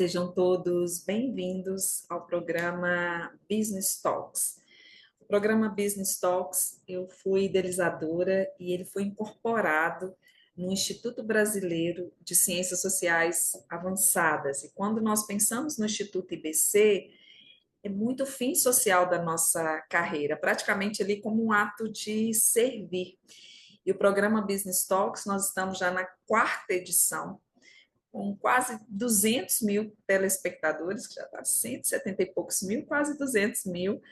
Sejam todos bem-vindos ao programa Business Talks. O programa Business Talks, eu fui idealizadora e ele foi incorporado no Instituto Brasileiro de Ciências Sociais Avançadas. E quando nós pensamos no Instituto IBC, é muito o fim social da nossa carreira, praticamente ali como um ato de servir. E o programa Business Talks, nós estamos já na quarta edição, com quase 200 mil telespectadores, que já está 170 e poucos mil, quase 200 mil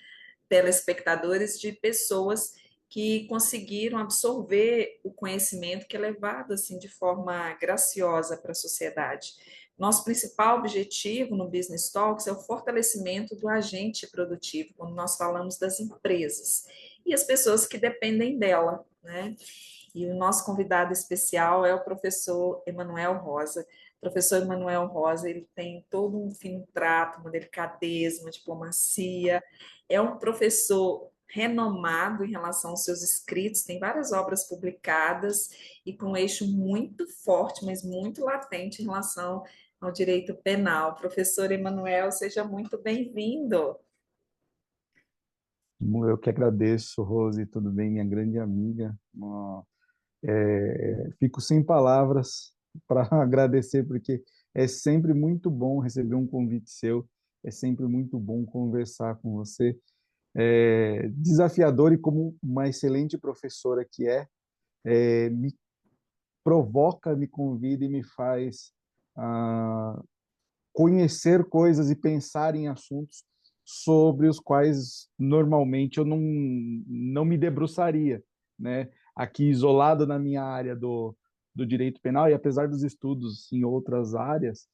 telespectadores de pessoas que conseguiram absorver o conhecimento que é levado assim de forma graciosa para a sociedade. Nosso principal objetivo no Business Talks é o fortalecimento do agente produtivo, quando nós falamos das empresas e as pessoas que dependem dela, né? E o nosso convidado especial é o professor Emanuel Rosa. O professor Emanuel Rosa, ele tem todo um fino trato, uma delicadeza, uma diplomacia. É um professor renomado em relação aos seus escritos, tem várias obras publicadas e com um eixo muito forte, mas muito latente em relação ao direito penal. Professor Emanuel, seja muito bem-vindo. Eu que agradeço, Rose, tudo bem, minha grande amiga. Fico sem palavras para agradecer, porque é sempre muito bom receber um convite seu, é sempre muito bom conversar com você. É desafiador e como uma excelente professora que me provoca, me convida e me faz ah, conhecer coisas e pensar em assuntos sobre os quais normalmente eu não me debruçaria, né? Aqui isolado na minha área do direito penal, e apesar dos estudos em outras áreas,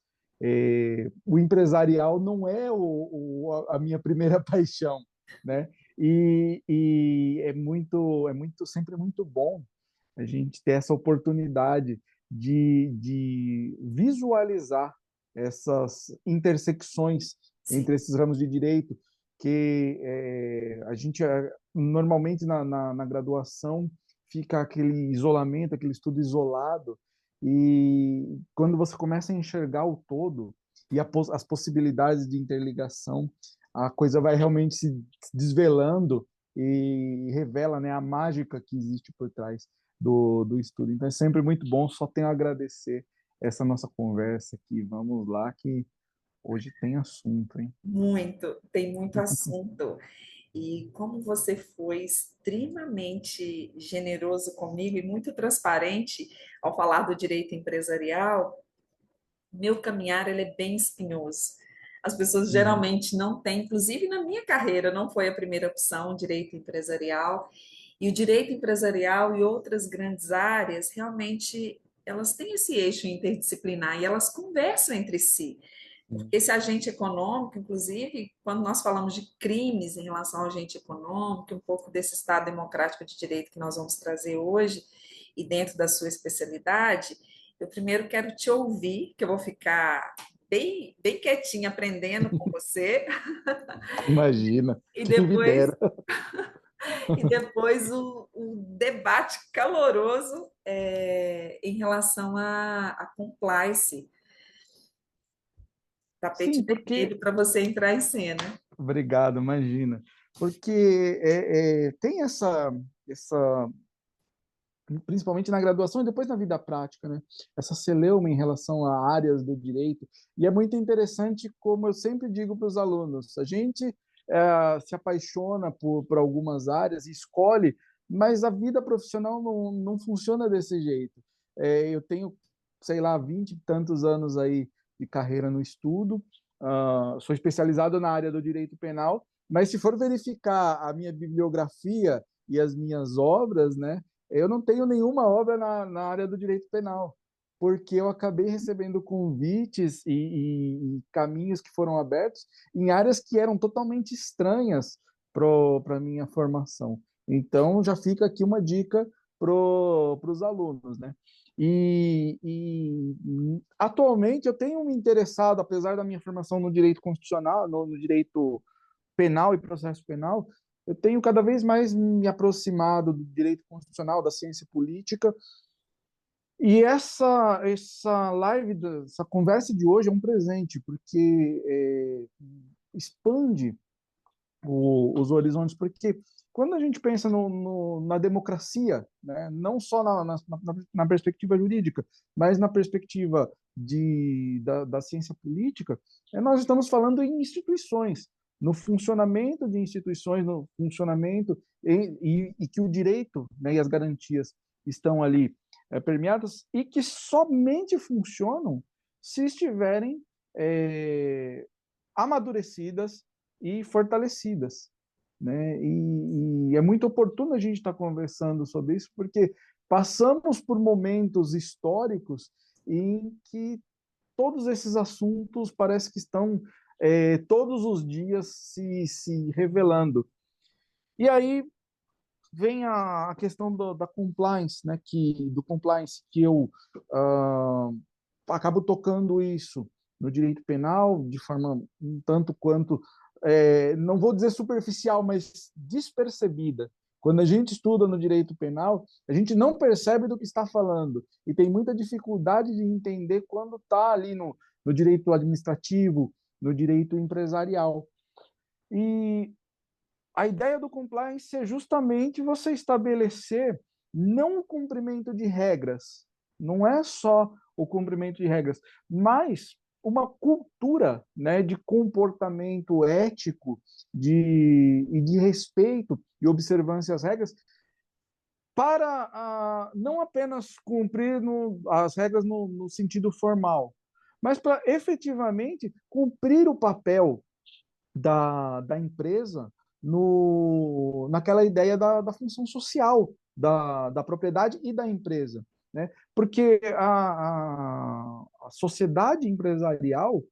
o empresarial não é a minha primeira paixão, né? E sempre muito bom a gente ter essa oportunidade de visualizar essas intersecções Sim. entre esses ramos de direito que a gente normalmente na graduação fica aquele isolamento, aquele estudo isolado, e quando você começa a enxergar o todo e as possibilidades de interligação, a coisa vai realmente se desvelando e revela, né, a mágica que existe por trás do estudo. Então é sempre muito bom, só tenho a agradecer essa nossa conversa aqui. Vamos lá, que hoje tem assunto, hein? Muito, tem muito assunto. E como você foi extremamente generoso comigo e muito transparente ao falar do direito empresarial, meu caminhar ele é bem espinhoso. As pessoas Uhum. geralmente não têm, inclusive na minha carreira, não foi a primeira opção, o direito empresarial. E o direito empresarial e outras grandes áreas, realmente, elas têm esse eixo interdisciplinar e elas conversam entre si. Porque esse agente econômico, inclusive, quando nós falamos de crimes em relação ao agente econômico, um pouco desse Estado democrático de direito que nós vamos trazer hoje, e dentro da sua especialidade, eu primeiro quero te ouvir, que eu vou ficar bem quietinha aprendendo com você, Imagina, e quem me depois, dera. e depois o debate caloroso em relação à compliance, tapete Sim, porque. vermelho para você entrar em cena. Obrigado, imagina. Porque tem essa, principalmente na graduação e depois na vida prática, né? Essa celeuma em relação a áreas do direito. E é muito interessante, como eu sempre digo para os alunos, a gente se apaixona por algumas áreas e escolhe, mas a vida profissional não funciona desse jeito. Eu tenho, sei lá, 20 e tantos anos aí de carreira no estudo, sou especializado na área do direito penal, mas se for verificar a minha bibliografia e as minhas obras, né? Eu não tenho nenhuma obra na área do direito penal, porque eu acabei recebendo convites e caminhos que foram abertos em áreas que eram totalmente estranhas para a minha formação. Então, já fica aqui uma dica para os alunos, né? Atualmente eu tenho me interessado, apesar da minha formação no direito constitucional, no direito penal e processo penal, eu tenho cada vez mais me aproximado do direito constitucional, da ciência política, E essa live, essa conversa de hoje é um presente, porque expande os horizontes, porque quando a gente pensa na democracia, né, não só na perspectiva jurídica, mas na perspectiva da ciência política, nós estamos falando em instituições, no funcionamento de instituições, no funcionamento e que o direito, né, e as garantias estão ali permeadas e que somente funcionam se estiverem amadurecidas e fortalecidas, né? E é muito oportuno a gente estar conversando sobre isso, porque passamos por momentos históricos em que todos esses assuntos parece que estão todos os dias se revelando. E aí vem a questão da compliance, né? Do compliance que eu acabo tocando isso no direito penal de forma um tanto quanto, não vou dizer superficial, mas despercebida. Quando a gente estuda no direito penal, a gente não percebe do que está falando e tem muita dificuldade de entender quando está ali no direito administrativo, no direito empresarial. E a ideia do compliance é justamente você estabelecer não o cumprimento de regras, não é só o cumprimento de regras, mas uma cultura, né, de comportamento ético e de respeito e observância às regras para não apenas cumprir as regras no sentido formal, mas para efetivamente cumprir o papel da empresa naquela ideia da função social da propriedade e da empresa. Né? Porque a sociedade empresarial,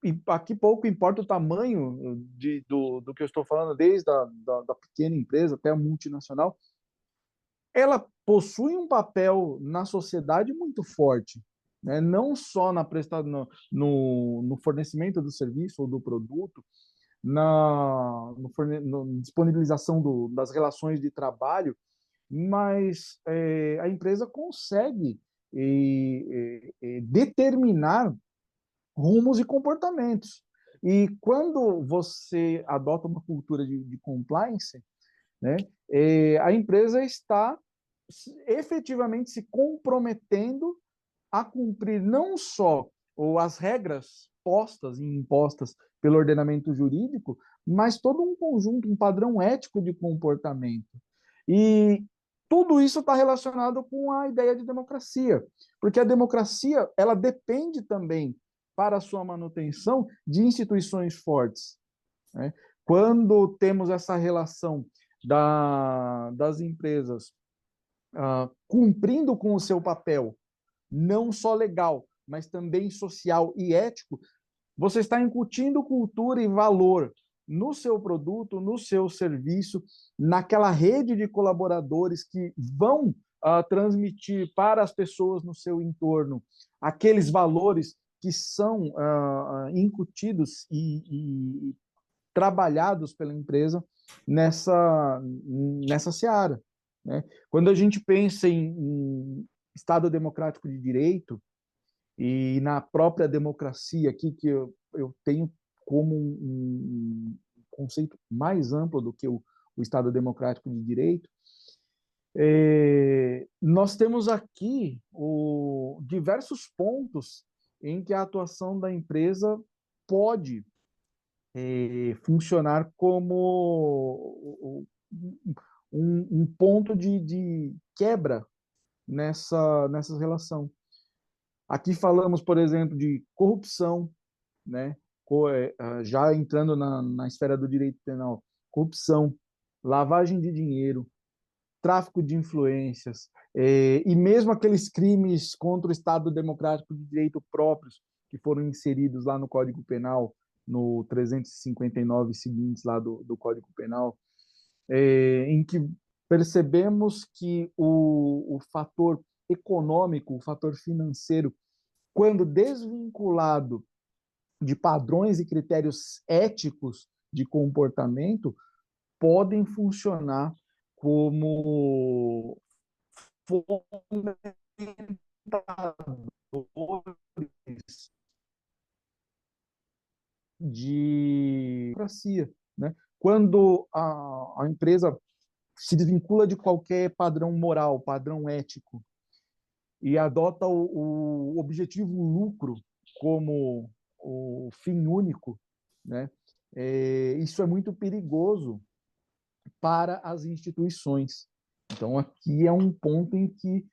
e aqui pouco importa o tamanho do que eu estou falando, desde da pequena empresa até a multinacional, ela possui um papel na sociedade muito forte, né? Não só no fornecimento do serviço ou do produto, na disponibilização das relações de trabalho, mas a empresa consegue determinar rumos e comportamentos. E quando você adota uma cultura de compliance, né, a empresa está efetivamente se comprometendo a cumprir não só as regras postas e impostas pelo ordenamento jurídico, mas todo um conjunto, um padrão ético de comportamento. E tudo isso está relacionado com a ideia de democracia, porque a democracia ela depende também para a sua manutenção de instituições fortes. Né? Quando temos essa relação das empresas cumprindo com o seu papel, não só legal, mas também social e ético, você está incutindo cultura e valor no seu produto, no seu serviço, naquela rede de colaboradores que vão transmitir para as pessoas no seu entorno aqueles valores que são incutidos e trabalhados pela empresa nessa seara. Né? Quando a gente pensa em Estado democrático de direito e na própria democracia aqui, que eu tenho como um conceito mais amplo do que o Estado democrático de direito, nós temos aqui diversos pontos em que a atuação da empresa pode funcionar como um ponto de quebra nessa relação. Aqui falamos, por exemplo, de corrupção, né? Já entrando na esfera do direito penal, corrupção, lavagem de dinheiro, tráfico de influências, e mesmo aqueles crimes contra o Estado Democrático de Direito próprios que foram inseridos lá no Código Penal, no 359 seguintes lá do Código Penal, em que percebemos que o fator econômico, o fator financeiro, quando desvinculado de padrões e critérios éticos de comportamento, podem funcionar como de democracia, né? Quando a empresa se desvincula de qualquer padrão moral, padrão ético, e adota o objetivo lucro como o fim único, né? Isso é muito perigoso para as instituições. Então, aqui é um ponto em que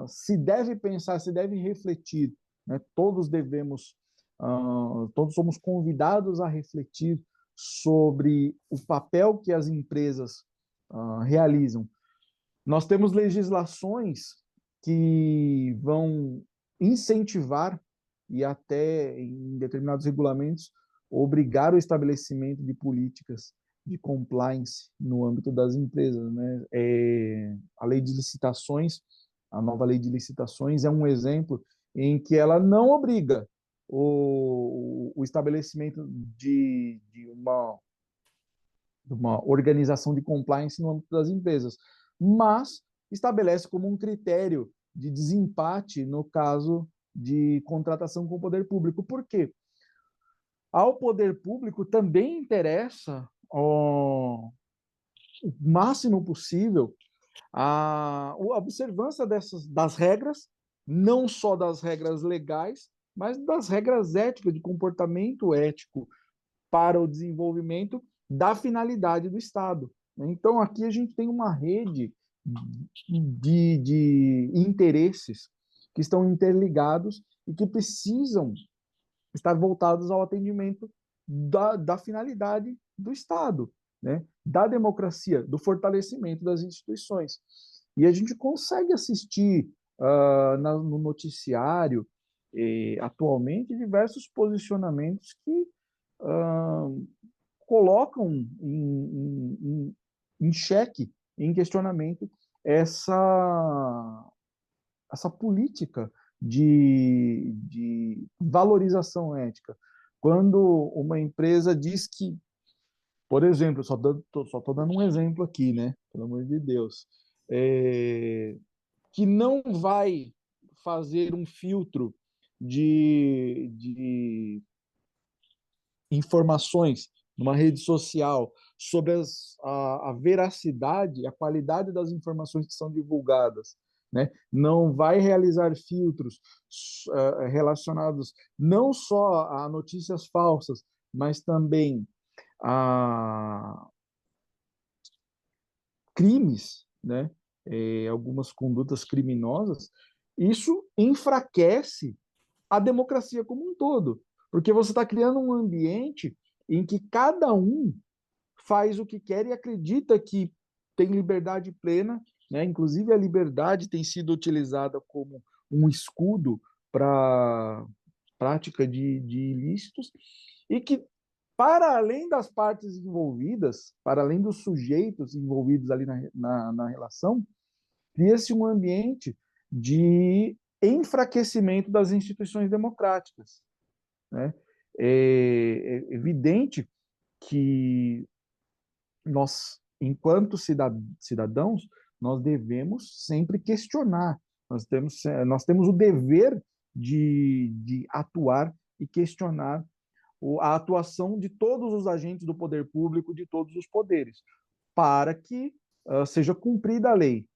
se deve pensar, se deve refletir, né? Todos somos convidados a refletir sobre o papel que as empresas realizam. Nós temos legislações que vão incentivar e até, em determinados regulamentos, obrigar o estabelecimento de políticas de compliance no âmbito das empresas, né? A lei de licitações, a nova lei de licitações é um exemplo em que ela não obriga o estabelecimento de uma organização de compliance no âmbito das empresas, mas estabelece como um critério de desempate no caso de contratação com o poder público. Por quê? Ao poder público também interessa o máximo possível a observância das regras, não só das regras legais, mas das regras éticas, de comportamento ético para o desenvolvimento da finalidade do Estado. Então, aqui a gente tem uma rede de interesses que estão interligados e que precisam estar voltados ao atendimento da finalidade do Estado, né? Da democracia, do fortalecimento das instituições. E a gente consegue assistir no noticiário, atualmente, diversos posicionamentos que uh, colocam em xeque, em questionamento, essa, essa política de valorização ética. Quando uma empresa diz que, por exemplo, só estou dando um exemplo aqui, né? Pelo amor de Deus, que não vai fazer um filtro de informações numa rede social sobre a veracidade, a qualidade das informações que são divulgadas, né? Não vai realizar filtros relacionados não só a notícias falsas, mas também a crimes, né? Algumas condutas criminosas. Isso enfraquece a democracia como um todo, porque você está criando um ambiente em que cada um faz o que quer e acredita que tem liberdade plena, né? Inclusive a liberdade tem sido utilizada como um escudo para prática de ilícitos e que para além das partes envolvidas, para além dos sujeitos envolvidos ali na relação, cria-se um ambiente de enfraquecimento das instituições democráticas, né? É evidente que nós, enquanto cidadãos, nós devemos sempre questionar. Nós temos o dever de atuar e questionar a atuação de todos os agentes do poder público, de todos os poderes, para que seja cumprida a lei.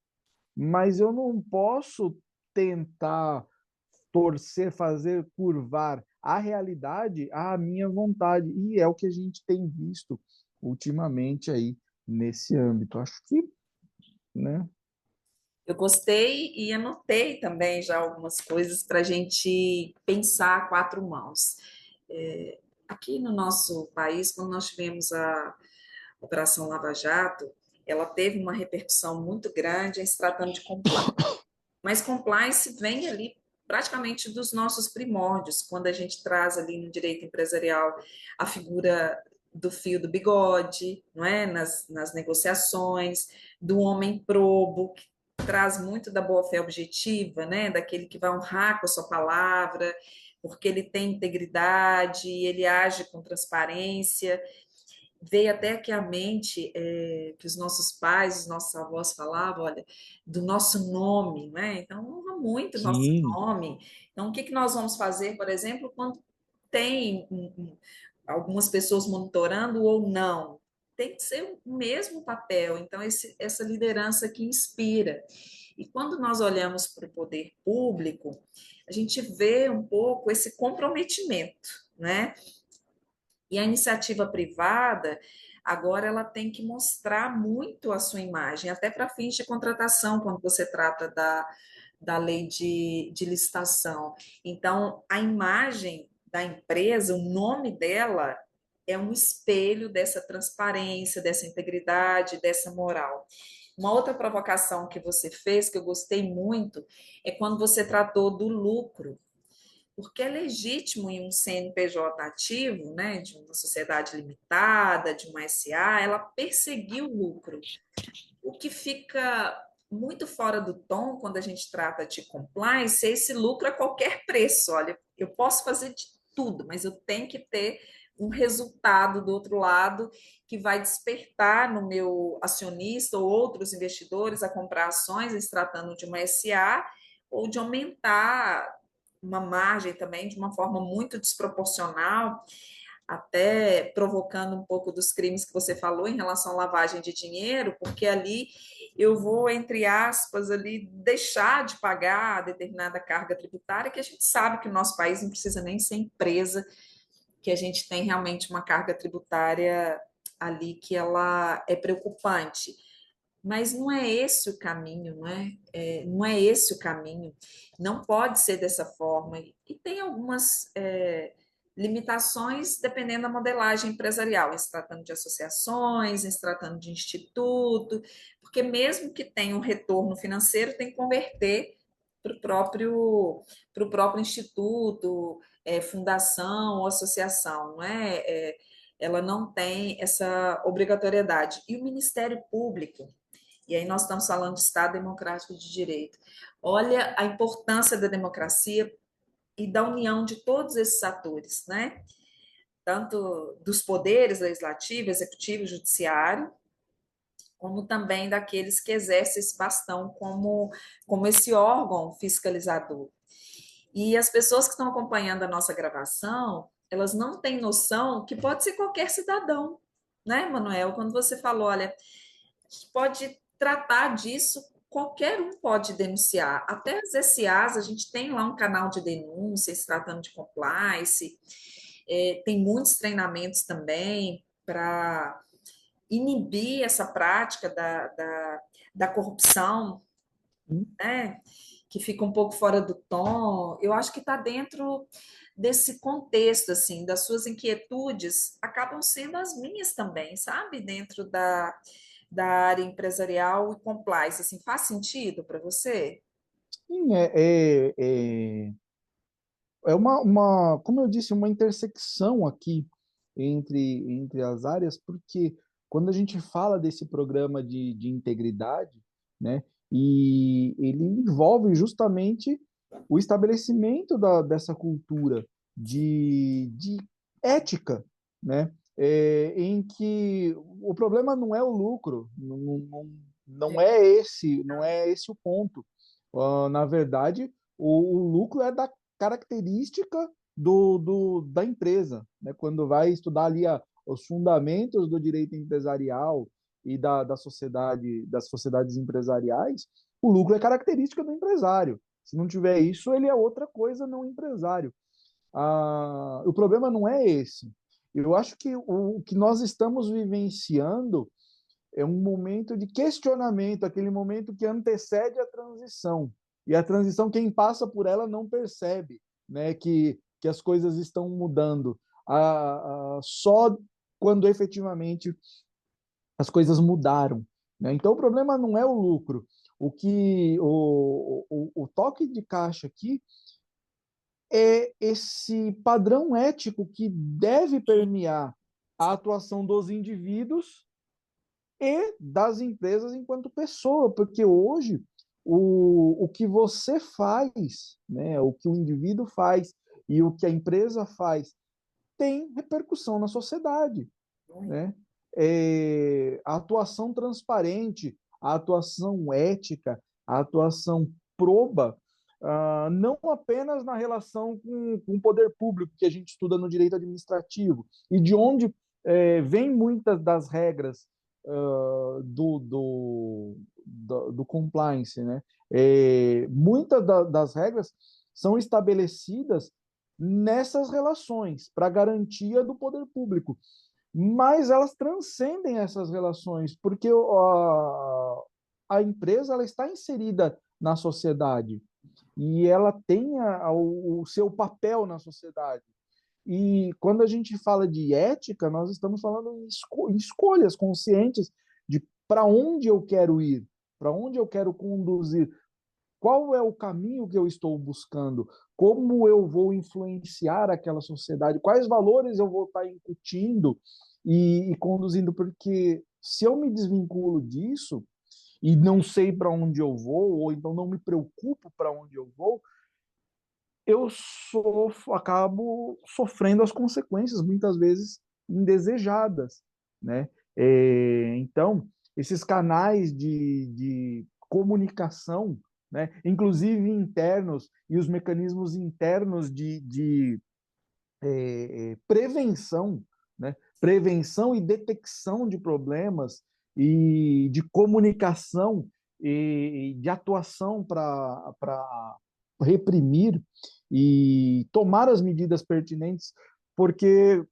Mas eu não posso tentar torcer, fazer curvar a realidade à minha vontade. E é o que a gente tem visto ultimamente aí nesse âmbito. Acho que, né? Eu gostei e anotei também já algumas coisas para a gente pensar a quatro mãos. Aqui no nosso país, quando nós tivemos a Operação Lava Jato, ela teve uma repercussão muito grande em se tratando de compliance. Mas compliance vem ali praticamente dos nossos primórdios, quando a gente traz ali no direito empresarial a figura do fio do bigode, não é? Nas negociações, do homem probo, que traz muito da boa-fé objetiva, né? Daquele que vai honrar com a sua palavra, porque ele tem integridade, ele age com transparência. veio até aqui à mente que os nossos pais, os nossos avós falavam, olha, do nosso nome, né? Então, honra muito o nosso Sim, nome. Então, o que que nós vamos fazer, por exemplo, quando tem algumas pessoas monitorando ou não? Tem que ser o mesmo papel. Então, essa liderança que inspira. E quando nós olhamos para o poder público, a gente vê um pouco esse comprometimento, né? E a iniciativa privada, agora ela tem que mostrar muito a sua imagem, até para fins de contratação, quando você trata da lei de licitação. Então, a imagem da empresa, o nome dela, é um espelho dessa transparência, dessa integridade, dessa moral. Uma outra provocação que você fez, que eu gostei muito, é quando você tratou do lucro, porque é legítimo em um CNPJ ativo, né, de uma sociedade limitada, de uma SA, ela perseguir o lucro. O que fica muito fora do tom quando a gente trata de compliance é esse lucro a qualquer preço. Olha, eu posso fazer de tudo, mas eu tenho que ter um resultado do outro lado que vai despertar no meu acionista ou outros investidores a comprar ações, se tratando de uma SA, ou de aumentar uma margem também de uma forma muito desproporcional, até provocando um pouco dos crimes que você falou em relação à lavagem de dinheiro, porque ali eu vou, entre aspas, ali deixar de pagar determinada carga tributária, que a gente sabe que o nosso país não precisa nem ser empresa, que a gente tem realmente uma carga tributária ali que ela é preocupante. Mas não é esse o caminho, não é? Não é esse o caminho. Não pode ser dessa forma. E tem algumas limitações dependendo da modelagem empresarial, em se tratando de associações, em se tratando de instituto, porque mesmo que tenha um retorno financeiro, tem que converter para o próprio instituto, fundação ou associação, não é? Ela não tem essa obrigatoriedade. E o Ministério Público, e aí nós estamos falando de Estado Democrático de Direito. Olha a importância da democracia e da união de todos esses atores, né? Tanto dos poderes legislativo, executivo, judiciário, como também daqueles que exercem esse bastão como esse órgão fiscalizador. E as pessoas que estão acompanhando a nossa gravação, elas não têm noção que pode ser qualquer cidadão, né, Manuel? Quando você falou, olha, a gente pode tratar disso, qualquer um pode denunciar. Até as SAs, a gente tem lá um canal de denúncia, se tratando de compliance, tem muitos treinamentos também para inibir essa prática da corrupção, né? Que fica um pouco fora do tom. Eu acho que está dentro desse contexto, assim, das suas inquietudes acabam sendo as minhas também, sabe? Dentro da área empresarial e compliance, assim, faz sentido para você? sim, é como eu disse, uma intersecção aqui entre as áreas, porque quando a gente fala desse programa de integridade, né, e ele envolve justamente o estabelecimento dessa cultura de ética, né, em que o problema não é o lucro, não é esse o ponto. Na verdade, o lucro é da característica da empresa, né? Quando vai estudar ali os fundamentos do direito empresarial e da sociedade, das sociedades empresariais, o lucro é característica do empresário. Se não tiver isso, ele é outra coisa, não empresário. O problema não é esse. Eu acho que o que nós estamos vivenciando é um momento de questionamento, aquele momento que antecede a transição. E a transição, quem passa por ela não percebe, né, que as coisas estão mudando. Só quando efetivamente as coisas mudaram. Né? Então, o problema não é o lucro. O toque de caixa aqui é esse padrão ético que deve permear a atuação dos indivíduos e das empresas enquanto pessoa, porque hoje o que você faz, né, o que o indivíduo faz e o que a empresa faz tem repercussão na sociedade, né? a atuação transparente, a atuação ética, a atuação proba, não apenas na relação com o poder público, que a gente estuda no direito administrativo, e de onde vem muitas das regras do compliance, né? Muitas das regras são estabelecidas nessas relações para garantia do poder público, mas elas transcendem essas relações, porque a empresa ela está inserida na sociedade e ela tem o seu papel na sociedade. E quando a gente fala de ética, nós estamos falando em escolhas conscientes de para onde eu quero ir, para onde eu quero conduzir, qual é o caminho que eu estou buscando, como eu vou influenciar aquela sociedade, quais valores eu vou estar incutindo e conduzindo, porque se eu me desvinculo disso e não sei para onde eu vou, ou então não me preocupo para onde eu vou, eu acabo sofrendo as consequências, muitas vezes indesejadas, né? Então, esses canais de comunicação, né, inclusive internos, e os mecanismos internos de prevenção, né, prevenção e detecção de problemas e de comunicação e de atuação para reprimir e tomar as medidas pertinentes, porque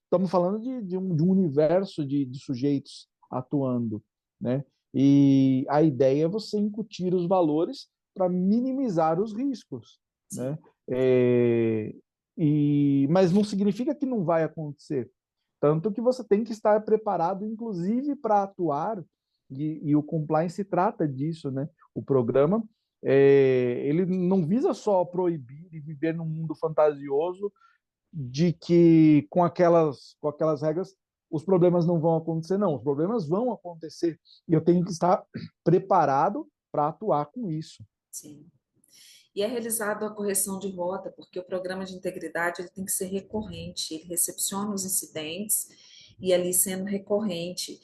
estamos falando de um universo de sujeitos atuando, né? E a ideia é você incutir os valores para minimizar os riscos, Sim, né? Mas não significa que não vai acontecer. Tanto que você tem que estar preparado, inclusive, para atuar, e o compliance trata disso, né? O programa, ele não visa só proibir e viver num mundo fantasioso de que com aquelas regras os problemas não vão acontecer, não. Os problemas vão acontecer e eu tenho que estar preparado para atuar com isso. sim. E é realizada a correção de rota, porque o programa de integridade ele tem que ser recorrente, ele recepciona os incidentes e ali sendo recorrente.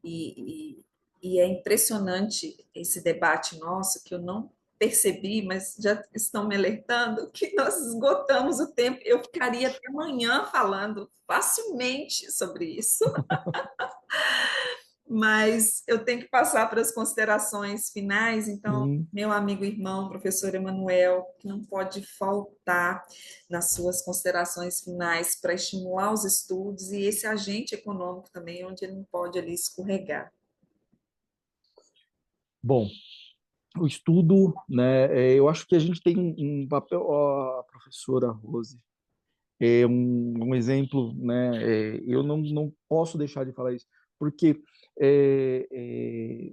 E é impressionante esse debate nosso, que eu não percebi, mas já estão me alertando que nós esgotamos o tempo. Eu ficaria até amanhã falando facilmente sobre isso. Mas eu tenho que passar para as considerações finais, então, Sim. meu amigo e irmão, professor Emanuel, que não pode faltar nas suas considerações finais para estimular os estudos e esse agente econômico também, onde ele não pode ali escorregar. Bom, o estudo, né, eu acho que a gente tem um papel, ó, a professora Rose, um exemplo, né, eu não posso deixar de falar isso, porque é, é,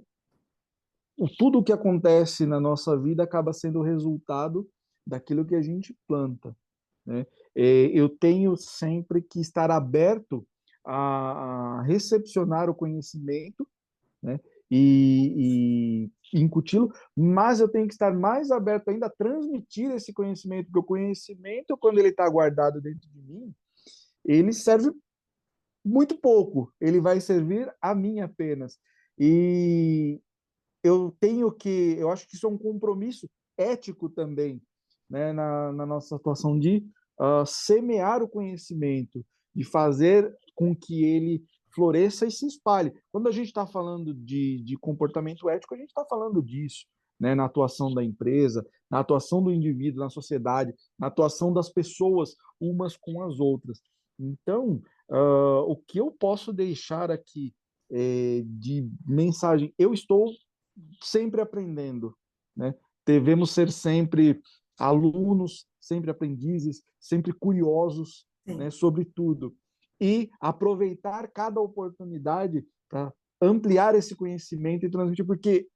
tudo o que acontece na nossa vida acaba sendo o resultado daquilo que a gente planta, né? Eu tenho sempre que estar aberto a recepcionar o conhecimento, né? E incuti-lo, mas eu tenho que estar mais aberto ainda a transmitir esse conhecimento, porque o conhecimento, quando ele está guardado dentro de mim, ele serve muito pouco, ele vai servir a mim apenas. E eu acho que isso é um compromisso ético também, né, na nossa atuação de semear o conhecimento, de fazer com que ele floresça e se espalhe. Quando a gente está falando de comportamento ético, a gente está falando disso, né, na atuação da empresa, na atuação do indivíduo na sociedade, na atuação das pessoas umas com as outras. Então, o que eu posso deixar aqui de mensagem? Eu estou sempre aprendendo, né? Devemos ser sempre alunos, sempre aprendizes, sempre curiosos, né, Sim, sobre tudo. E aproveitar cada oportunidade para ampliar esse conhecimento e transmitir, porque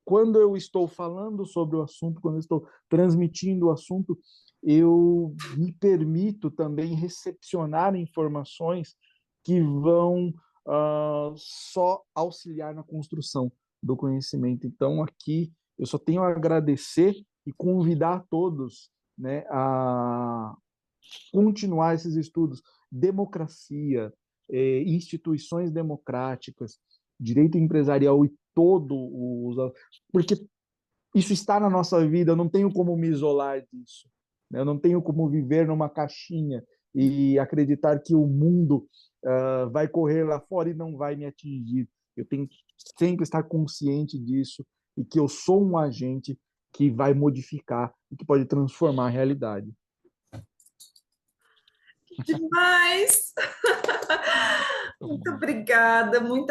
quando eu estou falando sobre o assunto, quando eu estou transmitindo o assunto, eu me permito também recepcionar informações que vão só auxiliar na construção do conhecimento. Então, aqui eu só tenho a agradecer e convidar todos, né, a continuar esses estudos. Democracia, instituições democráticas, direito empresarial e todo os... Porque isso está na nossa vida, eu não tenho como me isolar disso, né? Eu não tenho como viver numa caixinha e acreditar que o mundo vai correr lá fora e não vai me atingir. Eu tenho que sempre estar consciente disso e que eu sou um agente que vai modificar e que pode transformar a realidade. Demais! muito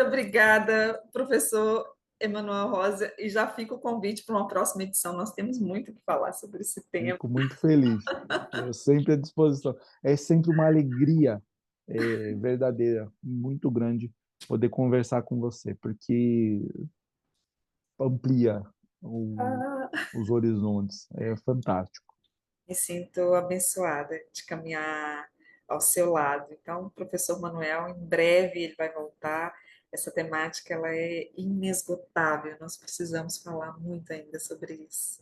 obrigada, professor Emanuel Rosa, e já fica o convite para uma próxima edição. Nós temos muito o que falar sobre esse tema. Fico muito feliz. Eu sempre à disposição. É sempre uma alegria verdadeira, muito grande, poder conversar com você, porque amplia o- Ah, os horizontes. É fantástico. me sinto abençoada de caminhar ao seu lado. Então, professor Manuel, em breve ele vai voltar. Essa temática ela é inesgotável. Nós precisamos falar muito ainda sobre isso.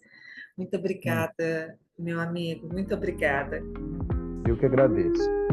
Muito Hum, obrigada, meu amigo. Muito obrigada. Eu que agradeço.